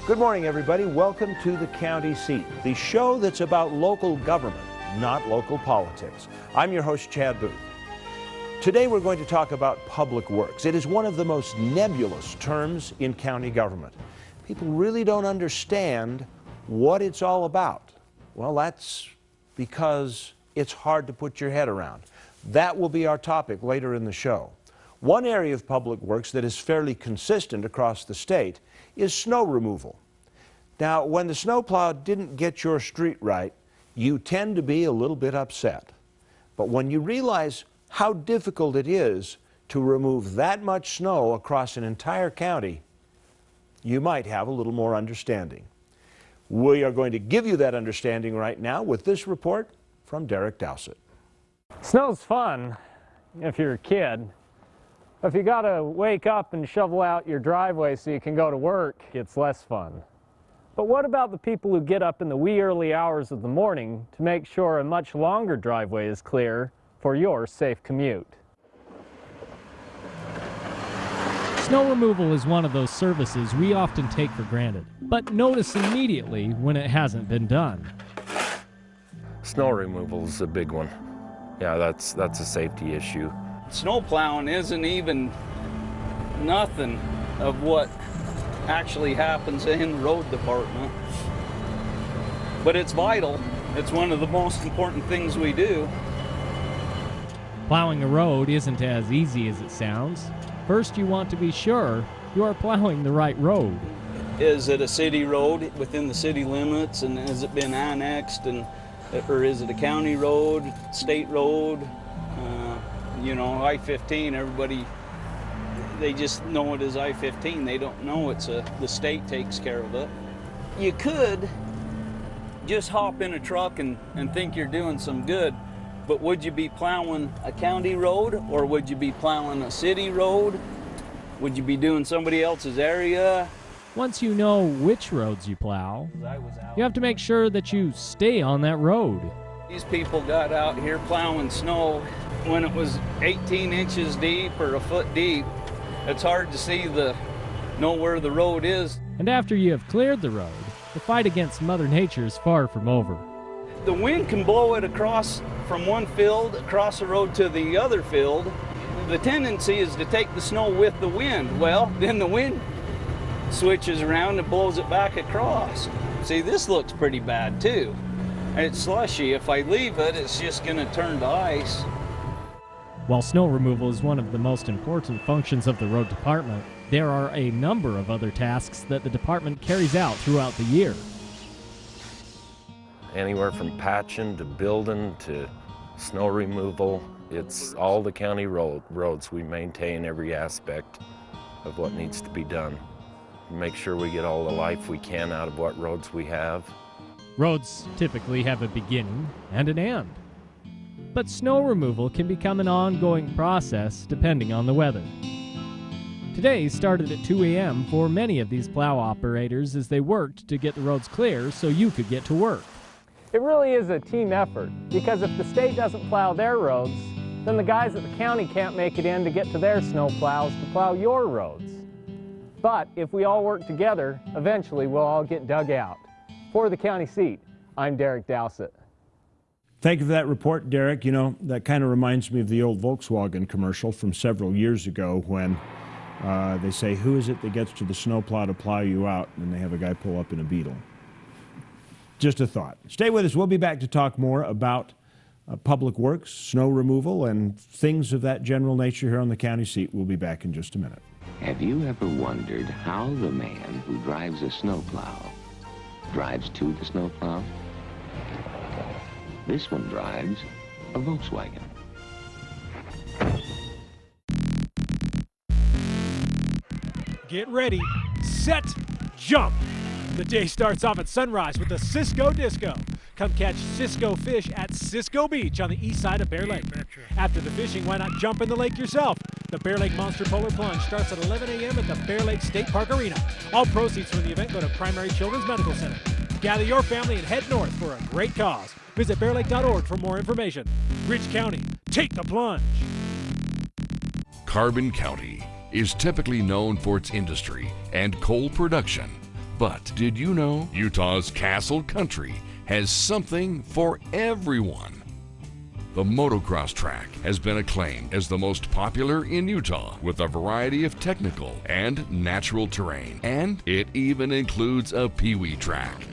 Good morning, everybody. Welcome to the County Seat, the show that's about local government, not local politics. I'm your host, Chad Booth. Today we're going to talk about public works. It is one of the most nebulous terms in county government. People really don't understand what it's all about. Well, that's because it's hard to put your head around. That will be our topic later in the show. One area of public works that is fairly consistent across the state is snow removal. Now, when the snowplow didn't get your street right, you tend to be a little bit upset. But when you realize how difficult it is to remove that much snow across an entire county, you might have a little more understanding. We are going to give you that understanding right now with this report from Derek Dowsett. Snow's fun if you're a kid. If you gotta wake up and shovel out your driveway so you can go to work, it's less fun. But what about the people who get up in the wee early hours of the morning to make sure a much longer driveway is clear for your safe commute? Snow removal is one of those services we often take for granted, but notice immediately when it hasn't been done. Snow removal is a big one. Yeah, that's a safety issue. Snow plowing isn't even nothing of what actually happens in the road department. But it's vital. It's one of the most important things we do. Plowing a road isn't as easy as it sounds. First, you want to be sure you are plowing the right road. Is it a city road within the city limits, and has it been annexed, or is it a county road, state road? You know, I-15, everybody, they just know it as I-15. They don't know the state takes care of it. You could just hop in a truck and think you're doing some good, but would you be plowing a county road, or would you be plowing a city road? Would you be doing somebody else's area? Once you know which roads you plow, you have to make sure that you stay on that road. These people got out here plowing snow when it was 18 inches deep or a foot deep. It's hard to know where the road is. And after you have cleared the road, the fight against Mother Nature is far from over. The wind can blow it across from one field, across the road to the other field. The tendency is to take the snow with the wind. Well, then the wind switches around and blows it back across. See, this looks pretty bad too. It's slushy. If I leave it, it's just going to turn to ice. While snow removal is one of the most important functions of the road department, there are a number of other tasks that the department carries out throughout the year. Anywhere from patching to building to snow removal, it's all the county roads. We maintain every aspect of what needs to be done. Make sure we get all the life we can out of what roads we have. Roads typically have a beginning and an end. But snow removal can become an ongoing process depending on the weather. Today started at 2 a.m. for many of these plow operators as they worked to get the roads clear so you could get to work. It really is a team effort, because if the state doesn't plow their roads, then the guys at the county can't make it in to get to their snow plows to plow your roads. But if we all work together, eventually we'll all get dug out. For the County Seat, I'm Derek Dowsett. Thank you for that report, Derek. You know, that kind of reminds me of the old Volkswagen commercial from several years ago when they say, who is it that gets to the snowplow to plow you out? And they have a guy pull up in a Beetle. Just a thought. Stay with us. We'll be back to talk more about public works, snow removal, and things of that general nature here on the County Seat. We'll be back in just a minute. Have you ever wondered how the man who drives a snowplow drives to the snowplow? This one drives a Volkswagen. Get ready, set, jump! The day starts off at sunrise with the Cisco Disco. Come catch Cisco fish at Cisco Beach on the east side of Bear Lake. After the fishing, why not jump in the lake yourself? The Bear Lake Monster Polar Plunge starts at 11 a.m. at the Bear Lake State Park Arena. All proceeds from the event go to Primary Children's Medical Center. Gather your family and head north for a great cause. Visit bearlake.org for more information. Rich County, take the plunge. Carbon County is typically known for its industry and coal production. But did you know Utah's Castle Country has something for everyone? The motocross track has been acclaimed as the most popular in Utah, with a variety of technical and natural terrain, and it even includes a pee-wee track.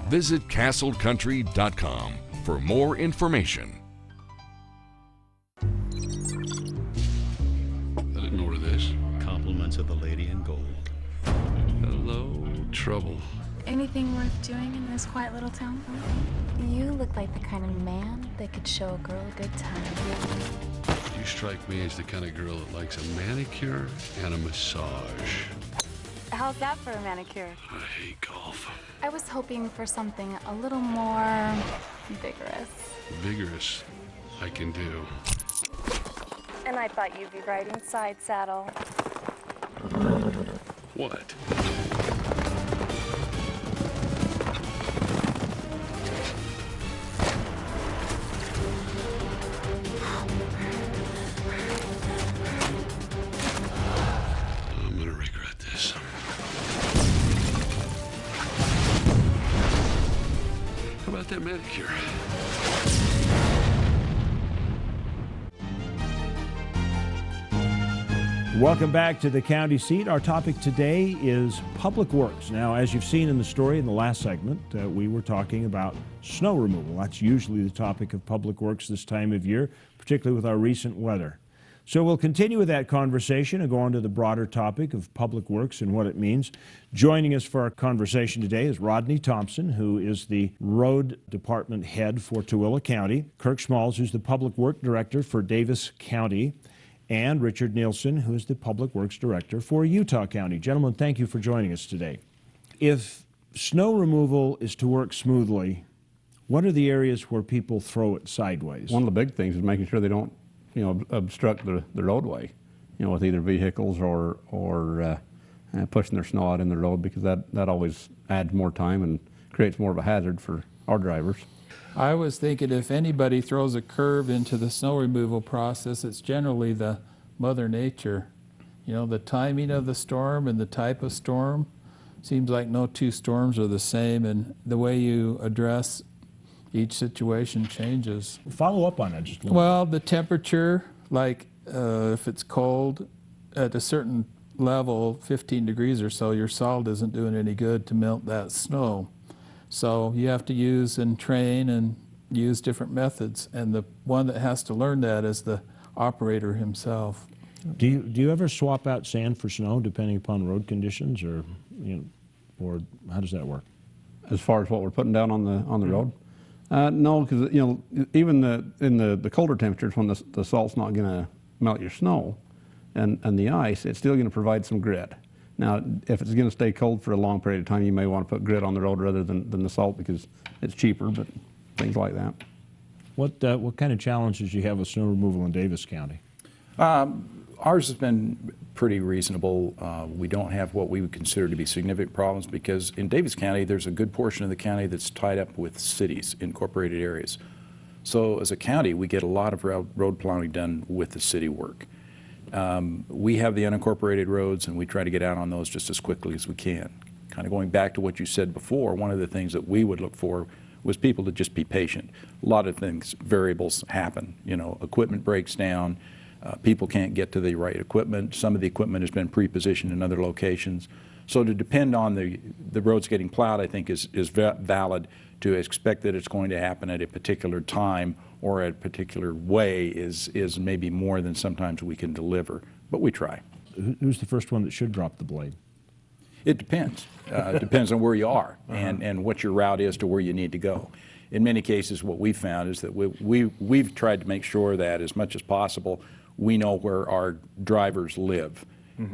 Visit castlecountry.com for more information. I didn't order this. Compliments of the lady in gold. Hello, trouble. Anything worth doing in this quiet little town? You look like the kind of man that could show a girl a good time. You strike me as the kind of girl that likes a manicure and a massage. How's that for a manicure? I hate golf. I was hoping for something a little more vigorous. Vigorous, I can do. And I thought you'd be riding side saddle. What? I'm gonna regret this. How about that manicure? Welcome back to the county seat. Our topic today is public works. Now, as you've seen in the story in the last segment, we were talking about snow removal. That's usually the topic of public works this time of year, particularly with our recent weather. So we'll continue with that conversation and go on to the broader topic of public works and what it means. Joining us for our conversation today is Rodney Thompson, who is the road department head for Tooele County, Kirk Schmalz, who's the public work director for Davis County, and Richard Nielsen, who is the Public Works Director for Utah County. Gentlemen, thank you for joining us today. If snow removal is to work smoothly, what are the areas where people throw it sideways? One of the big things is making sure they don't, obstruct the roadway, with either vehicles or pushing their snow out in the road, because that always adds more time and creates more of a hazard for our drivers. I was thinking if anybody throws a curve into the snow removal process, it's generally the Mother Nature. The timing of the storm and the type of storm. Seems like no two storms are the same, and the way you address each situation changes. Follow up on that just a little. Well, the temperature, like if it's cold at a certain level, 15 degrees or so, your salt isn't doing any good to melt that snow. So you have to use and train and use different methods, and the one that has to learn that is the operator himself. Do you ever swap out sand for snow depending upon road conditions, or or how does that work? As far as what we're putting down on the road, no, because even in the colder temperatures, when the salt's not going to melt your snow and the ice, it's still going to provide some grit. Now, if it's going to stay cold for a long period of time, you may want to put grit on the road rather than the salt, because it's cheaper, but things like that. What kind of challenges do you have with snow removal in Davis County? Ours has been pretty reasonable. We don't have what we would consider to be significant problems, because in Davis County, there's a good portion of the county that's tied up with cities, incorporated areas. So as a county, we get a lot of road plowing done with the city work. We have the unincorporated roads, and we try to get out on those just as quickly as we can. Kind of going back to what you said before, one of the things that we would look for was people to just be patient. A lot of things, variables happen. Equipment breaks down, people can't get to the right equipment. Some of the equipment has been pre-positioned in other locations. So to depend on the roads getting plowed, I think is valid. To expect that it's going to happen at a particular time or a particular way is maybe more than sometimes we can deliver, but we try. Who's the first one that should drop the blade? It depends. It depends on where you are and what your route is to where you need to go. In many cases, what we've found is that we've tried to make sure that as much as possible we know where our drivers live.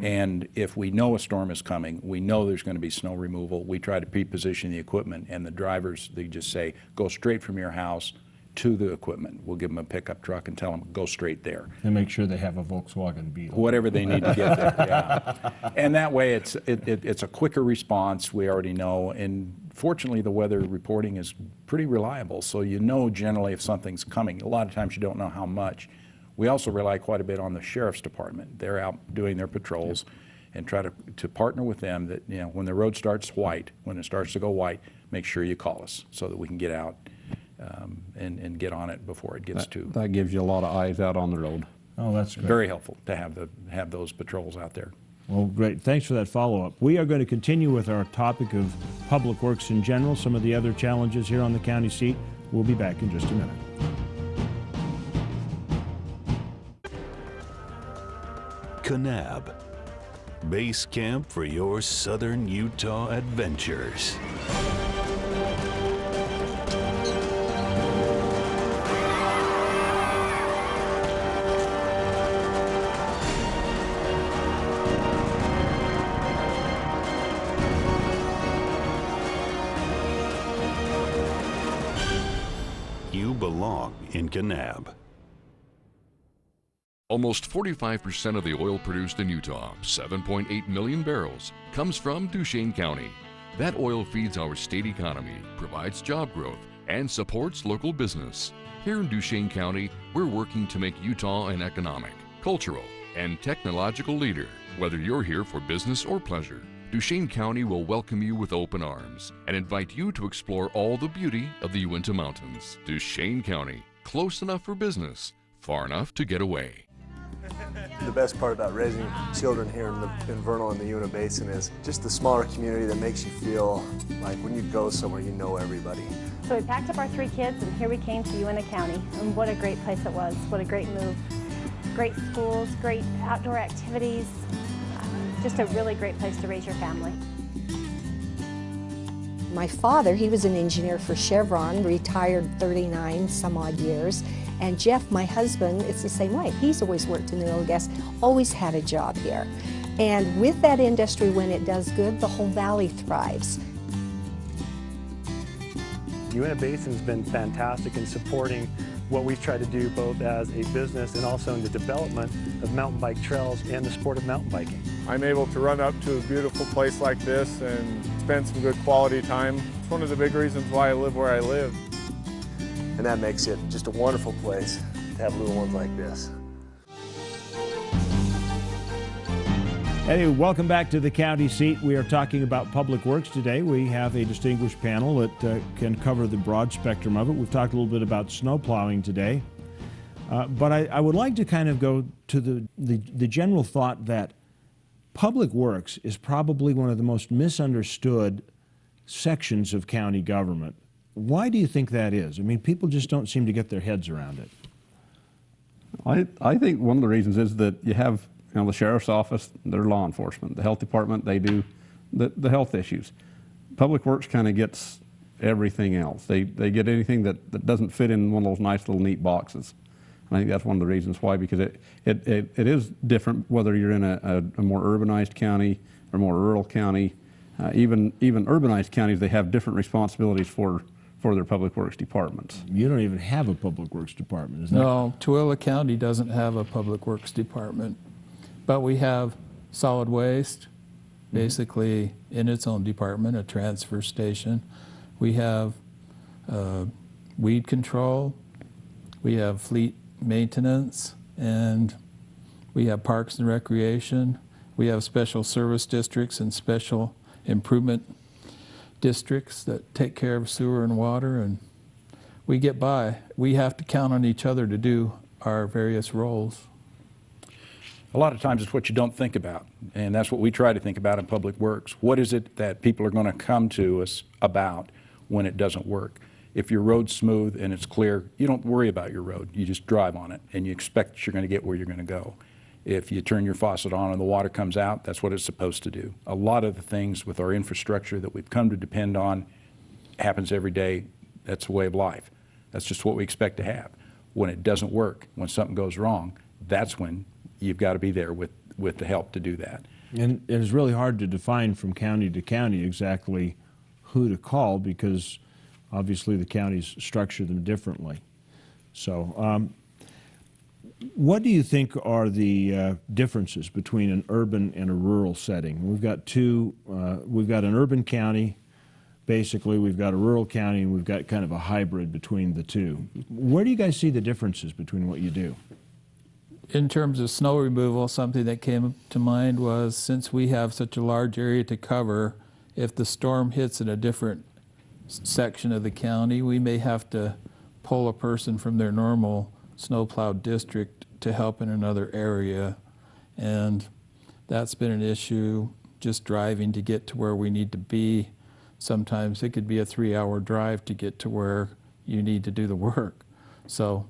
And if we know a storm is coming, we know there's going to be snow removal, we try to pre-position the equipment, and the drivers, they just say, go straight from your house to the equipment. We'll give them a pickup truck and tell them, go straight there. And make sure they have a Volkswagen Beetle. Whatever they need to get there, yeah. And that way it's a quicker response, we already know, and fortunately the weather reporting is pretty reliable, so you know generally if something's coming. A lot of times you don't know how much. We also rely quite a bit on the sheriff's department. They're out doing their patrols, and try to partner with them that, you know, when the road starts white, when it starts to go white, make sure you call us so that we can get out and get on it before it gets too. That gives you a lot of eyes out on the road. Oh, that's great. Very helpful to have those patrols out there. Well, great. Thanks for that follow-up. We are going to continue with our topic of public works in general, some of the other challenges here on the county seat. We'll be back in just a minute. Kanab, base camp for your southern Utah adventures. You belong in Kanab. Almost 45% of the oil produced in Utah, 7.8 million barrels, comes from Duchesne County. That oil feeds our state economy, provides job growth, and supports local business. Here in Duchesne County, we're working to make Utah an economic, cultural, and technological leader. Whether you're here for business or pleasure, Duchesne County will welcome you with open arms and invite you to explore all the beauty of the Uinta Mountains. Duchesne County, close enough for business, far enough to get away. The best part about raising children here in Vernal and the Uinta Basin is just the smaller community that makes you feel like when you go somewhere, you know everybody. So we packed up our 3 kids and here we came to Uinta County. And what a great place it was. What a great move. Great schools, great outdoor activities. Just a really great place to raise your family. My father, he was an engineer for Chevron, retired 39 some odd years. And Jeff, my husband, it's the same way. He's always worked in the oil and gas, always had a job here. And with that industry, when it does good, the whole valley thrives. Uinta Basin's been fantastic in supporting what we've tried to do both as a business and also in the development of mountain bike trails and the sport of mountain biking. I'm able to run up to a beautiful place like this and spend some good quality time. It's one of the big reasons why I live where I live. And that makes it just a wonderful place to have little ones like this. Anyway, welcome back to the county seat. We are talking about public works today. We have a distinguished panel that can cover the broad spectrum of it. We've talked a little bit about snow plowing today. But I would like to kind of go to the general thought that public works is probably one of the most misunderstood sections of county government. Why do you think that is? I mean, people just don't seem to get their heads around it. I think one of the reasons is that you have, you know, the sheriff's office, they're law enforcement. The health department, they do the health issues. Public works kind of gets everything else. They get anything that doesn't fit in one of those nice little neat boxes. And I think that's one of the reasons why, because it is different whether you're in a more urbanized county or more rural county. Even urbanized counties, they have different responsibilities for their public works departments. You don't even have a public works department, isn't it? No, Tooele County doesn't have a public works department, but we have solid waste, basically in its own department, a transfer station. We have weed control, we have fleet maintenance, and we have parks and recreation. We have special service districts and special improvement districts that take care of sewer and water, and we get by. We have to count on each other to do our various roles. A lot of times it's what you don't think about, and that's what we try to think about in public works. What is it that people are going to come to us about when it doesn't work? If your road's smooth and it's clear, you don't worry about your road. You just drive on it, and you expect that you're going to get where you're going to go. If you turn your faucet on and the water comes out, that's what it's supposed to do. A lot of the things with our infrastructure that we've come to depend on happens every day. That's a way of life. That's just what we expect to have. When it doesn't work, when something goes wrong, that's when you've got to be there with the help to do that. And it is really hard to define from county to county exactly who to call, because obviously the counties structure them differently. So what do you think are the differences between an urban and a rural setting? We've got we've got an urban county, basically, we've got a rural county, and we've got kind of a hybrid between the two. Where do you guys see the differences between what you do? In terms of snow removal, something that came to mind was, since we have such a large area to cover, if the storm hits in a different section of the county, we may have to pull a person from their normal snowplowed district to help in another area. And that's been an issue, just driving to get to where we need to be. Sometimes it could be a 3-hour drive to get to where you need to do the work. So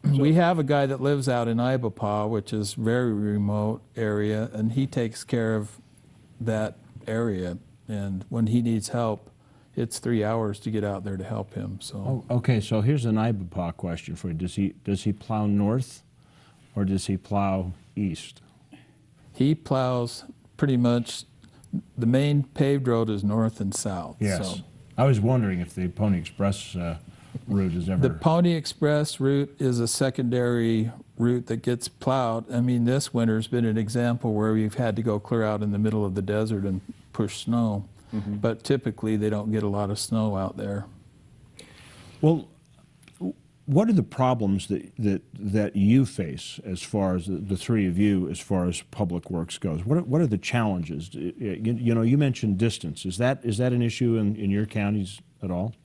we have a guy that lives out in Ibapaw, which is a very remote area, and he takes care of that area. And when he needs help, it's 3 hours to get out there to help him. So. Oh, okay, so here's an Ibapaw question for you. Does he plow north or does he plow east? He plows pretty much, the main paved road is north and south. Yes. So. I was wondering if the Pony Express route is ever... The Pony Express route is a secondary route that gets plowed. I mean, this winter's been an example where we've had to go clear out in the middle of the desert and push snow. Mm-hmm. But typically they don't get a lot of snow out there. Well, what are the problems that you face as far as the three of you, as far as public works goes? What are the challenges? You know, you mentioned distance. Is that an issue in your counties at all?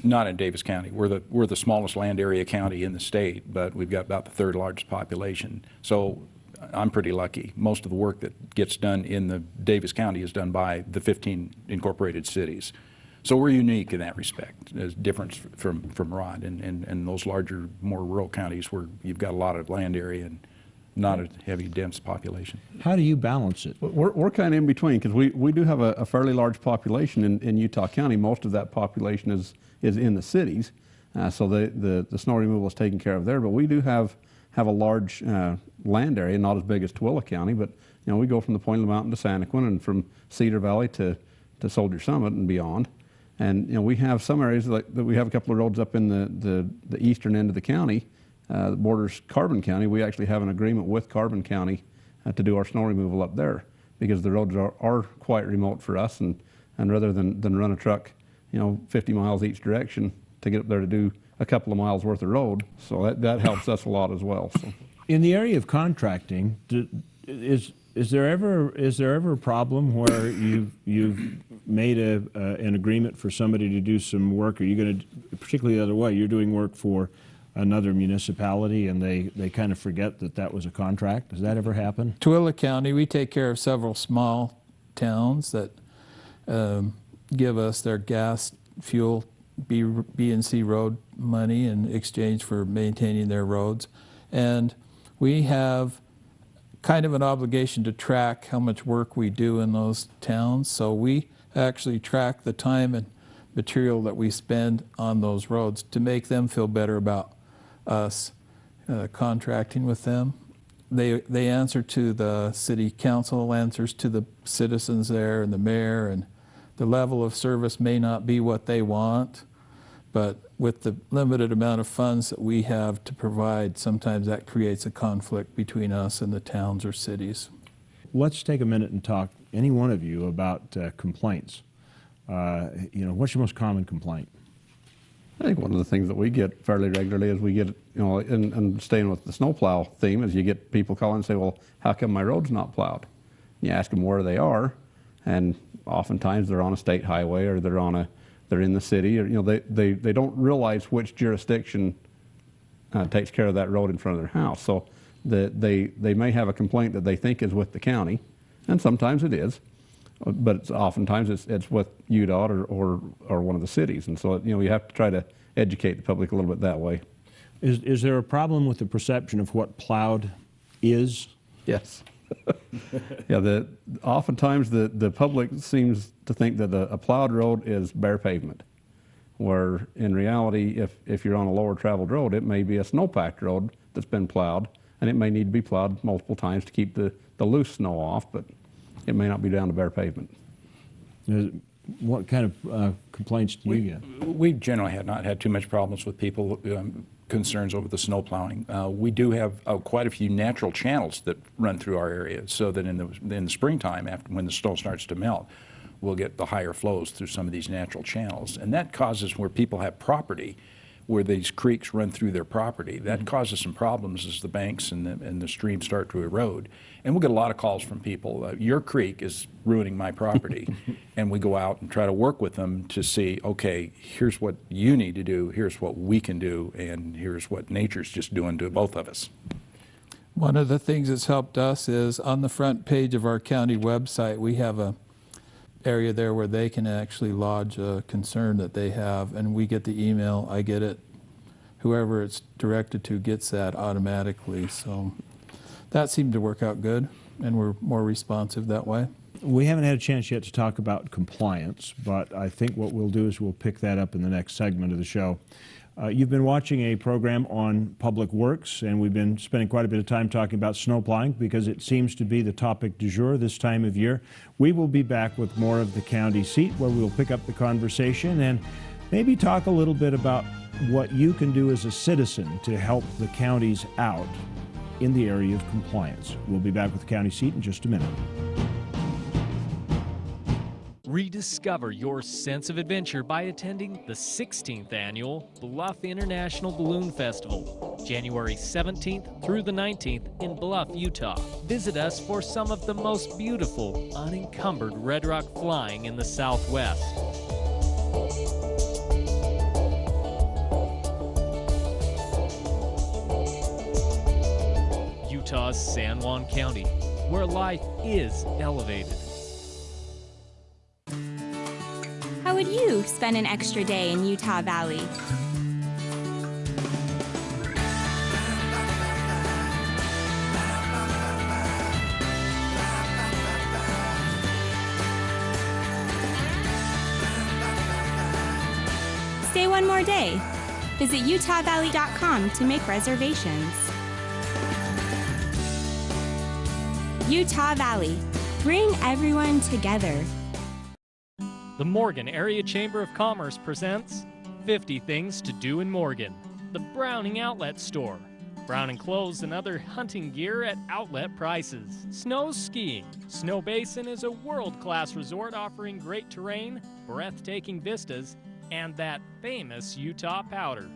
Not in Davis County. We're the smallest land area county in the state, but we've got about the third largest population. So I'm pretty lucky. Most of the work that gets done in the Davis County is done by the 15 incorporated cities. So we're unique in that respect, as different from Rod and those larger, more rural counties where you've got a lot of land area and not a heavy, dense population. How do you balance it? We're kind of in between, because we do have a fairly large population in Utah County. Most of that population is in the cities, so the snow removal is taken care of there. But we do have a large land area, not as big as Tooele County, but you know, we go from the point of the mountain to Santaquin and from Cedar Valley to Soldier Summit and beyond. And you know, we have some areas that we have a couple of roads up in the eastern end of the county that borders Carbon County. We actually have an agreement with Carbon County to do our snow removal up there, because the roads are quite remote for us, and rather than run a truck, you know, 50 miles each direction to get up there to do a couple of miles worth of road, so that helps us a lot as well. So. In the area of contracting, is there ever a problem where you've made an agreement for somebody to do some work? Are you going to, particularly the other way, you're doing work for another municipality and they kind of forget that was a contract? Does that ever happen? Tooele County, we take care of several small towns that give us their gas, fuel, B&C road money in exchange for maintaining their roads. And we have kind of an obligation to track how much work we do in those towns. So we actually track the time and material that we spend on those roads to make them feel better about us contracting with them. They answer to the city council, answers to the citizens there and the mayor, and the level of service may not be what they want, but with the limited amount of funds that we have to provide, sometimes that creates a conflict between us and the towns or cities. Let's take a minute and talk, any one of you, about complaints. You know, what's your most common complaint? I think one of the things that we get fairly regularly is we get, you know, and staying with the snowplow theme, is you get people calling and say, well, how come my road's not plowed? You ask them where they are, and oftentimes they're on a state highway, or they're in the city, or you know, they don't realize which jurisdiction takes care of that road in front of their house. So they may have a complaint that they think is with the county, and sometimes it is, but oftentimes it's with UDOT or one of the cities. And so you know, you have to try to educate the public a little bit that way. Is there a problem with the perception of what plowed is? Yes. Yeah, oftentimes the public seems to think that a plowed road is bare pavement, where in reality, if you're on a lower traveled road, it may be a snowpacked road that's been plowed, and it may need to be plowed multiple times to keep the loose snow off, but it may not be down to bare pavement. What kind of complaints do you get? We generally have not had too much problems with people concerns over the snow plowing. We do have quite a few natural channels that run through our area, so that in the springtime, when the snow starts to melt, we'll get the higher flows through some of these natural channels. And that causes, where people have property, where these creeks run through their property. That causes some problems as the banks and the streams start to erode. And we'll get a lot of calls from people, your creek is ruining my property. And we go out and try to work with them to see, okay, here's what you need to do, here's what we can do, and here's what nature's just doing to both of us. One of the things that's helped us is on the front page of our county website, we have a area there where they can actually lodge a concern that they have, and we get the email, I get it, whoever it's directed to gets that automatically. So that seemed to work out good, and we're more responsive that way. We haven't had a chance yet to talk about compliance, but I think what we'll do is we'll pick that up in the next segment of the show. You've been watching a program on public works, and we've been spending quite a bit of time talking about snow plowing because it seems to be the topic du jour this time of year. We will be back with more of the county seat, where we'll pick up the conversation and maybe talk a little bit about what you can do as a citizen to help the counties out in the area of compliance. We'll be back with the county seat in just a minute. Rediscover your sense of adventure by attending the 16th Annual Bluff International Balloon Festival, January 17th through the 19th in Bluff, Utah. Visit us for some of the most beautiful, unencumbered red rock flying in the Southwest. Utah's San Juan County, where life is elevated. How would you spend an extra day in Utah Valley? Stay one more day. Visit utahvalley.com to make reservations. Utah Valley. Bring everyone together. The Morgan Area Chamber of Commerce presents 50 Things to Do in Morgan, the Browning Outlet Store. Browning clothes and other hunting gear at outlet prices. Snow skiing. Snow Basin is a world-class resort offering great terrain, breathtaking vistas, and that famous Utah powder.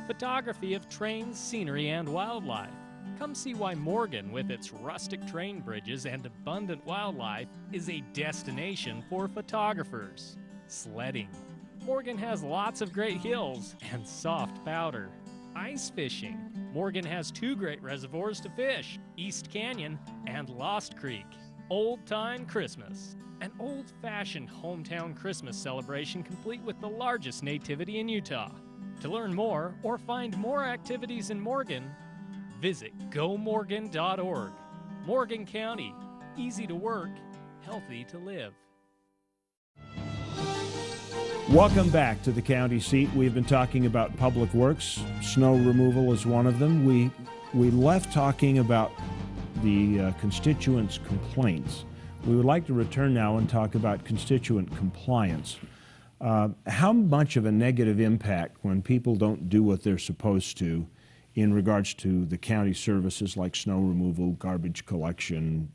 Photography of trains, scenery, and wildlife. Come see why Morgan, with its rustic train bridges and abundant wildlife, is a destination for photographers. Sledding. Morgan has lots of great hills and soft powder. Ice fishing. Morgan has 2 great reservoirs to fish, East Canyon and Lost Creek. Old Time Christmas. An old-fashioned hometown Christmas celebration complete with the largest nativity in Utah. To learn more or find more activities in Morgan, visit gomorgan.org. Morgan County, easy to work, healthy to live. Welcome back to the county seat. We've been talking about public works. Snow removal is one of them. We left talking about the constituents' complaints. We would like to return now and talk about constituent compliance. How much of a negative impact when people don't do what they're supposed to in regards to the county services like snow removal, garbage collection,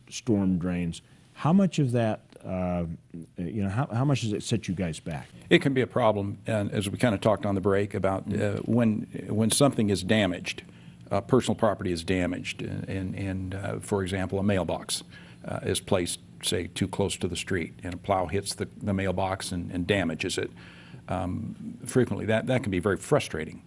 storm drains, how much of that, how much does it set you guys back? It can be a problem, and as we kind of talked on the break about when something is damaged, personal property is damaged, and for example, a mailbox is placed, say, too close to the street, and a plow hits the mailbox and damages it. Frequently that can be very frustrating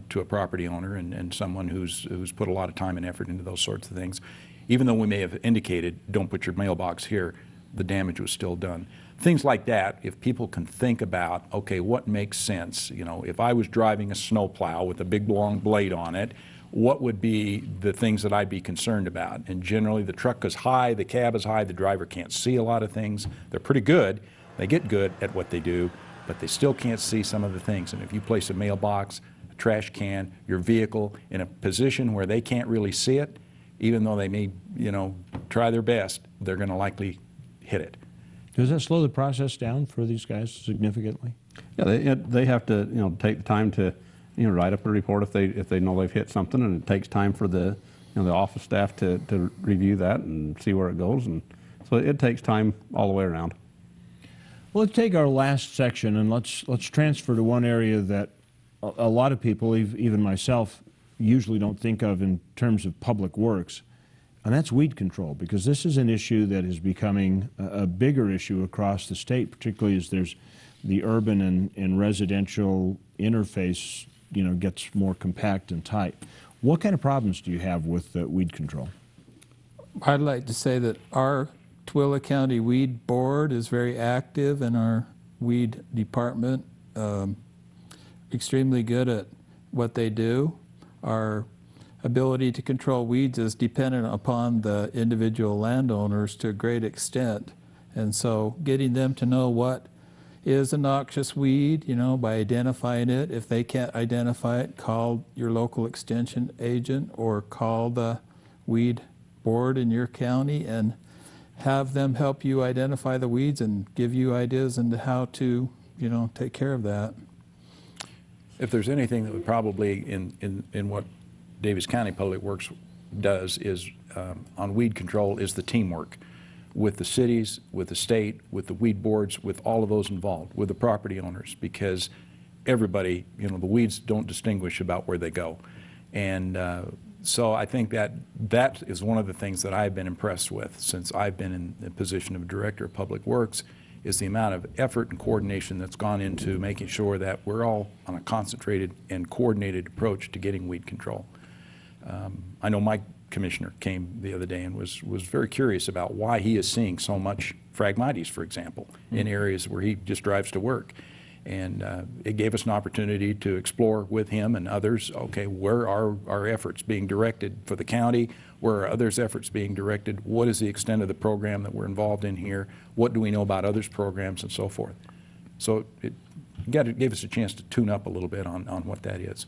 to a property owner and someone who's put a lot of time and effort into those sorts of things. Even though we may have indicated, don't put your mailbox here, the damage was still done. Things like that, if people can think about, okay, what makes sense? You know, if I was driving a snowplow with a big long blade on it, what would be the things that I'd be concerned about? And generally the truck is high, the cab is high, the driver can't see a lot of things. They're pretty good, they get good at what they do, but they still can't see some of the things. And if you place a mailbox, a trash can, your vehicle in a position where they can't really see it, even though they may, try their best, they're going to likely hit it. Does that slow the process down for these guys significantly? Yeah, they have to, take the time to, write up a report if they know they've hit something, and it takes time for the, the office staff to review that and see where it goes, and so it takes time all the way around. Well, let's take our last section and let's transfer to one area that a lot of people, even myself, usually don't think of in terms of public works, and that's weed control, because this is an issue that is becoming a bigger issue across the state, particularly as there's the urban and residential interface, gets more compact and tight. What kind of problems do you have with weed control? I'd like to say that our Tooele County Weed Board is very active in our weed department, extremely good at what they do. Our ability to control weeds is dependent upon the individual landowners to a great extent. And so getting them to know what is a noxious weed, by identifying it. If they can't identify it, call your local extension agent or call the weed board in your county and have them help you identify the weeds and give you ideas into how to, take care of that. If there's anything that would probably, in what Davis County Public Works does is, on weed control, is the teamwork with the cities, with the state, with the weed boards, with all of those involved, with the property owners, because everybody, the weeds don't distinguish about where they go. And so I think that is one of the things that I've been impressed with since I've been in the position of Director of Public Works, is the amount of effort and coordination that's gone into making sure that we're all on a concentrated and coordinated approach to getting weed control. I know my commissioner came the other day and was very curious about why he is seeing so much Phragmites, for example, in areas where he just drives to work. And it gave us an opportunity to explore with him and others, okay, where are our efforts being directed for the county? Where are others' efforts being directed? What is the extent of the program that we're involved in here? What do we know about others' programs and so forth? So it gave us a chance to tune up a little bit on what that is.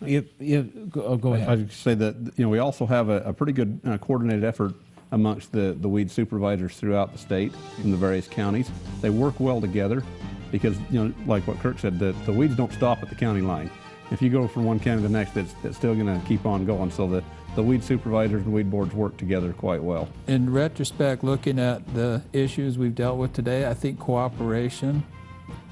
Go ahead. I'd say that we also have a pretty good coordinated effort amongst the weed supervisors throughout the state in the various counties. They work well together because, like what Kirk said, the weeds don't stop at the county line. If you go from one county to the next, it's still going to keep on going. So the weed supervisors and weed boards work together quite well. In retrospect, looking at the issues we've dealt with today, I think cooperation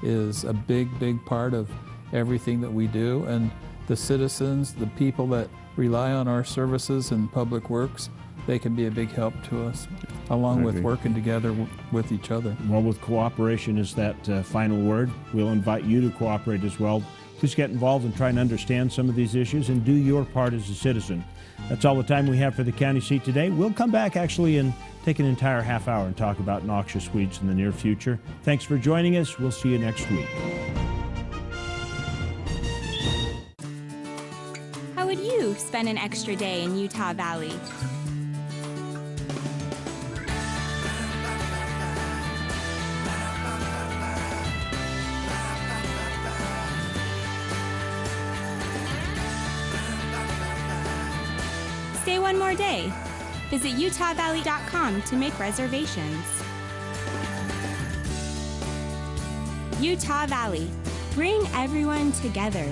is a big part of everything that we do. And the citizens, the people that rely on our services and public works, they can be a big help to us, along with working together with each other. Well, with cooperation is that final word. We'll invite you to cooperate as well. Please get involved and try and understand some of these issues and do your part as a citizen. That's all the time we have for the county seat today. We'll come back actually and take an entire half hour and talk about noxious weeds in the near future. Thanks for joining us. We'll see you next week. How would you spend an extra day in Utah Valley? Stay one more day. Visit utahvalley.com to make reservations. Utah Valley. Bring everyone together.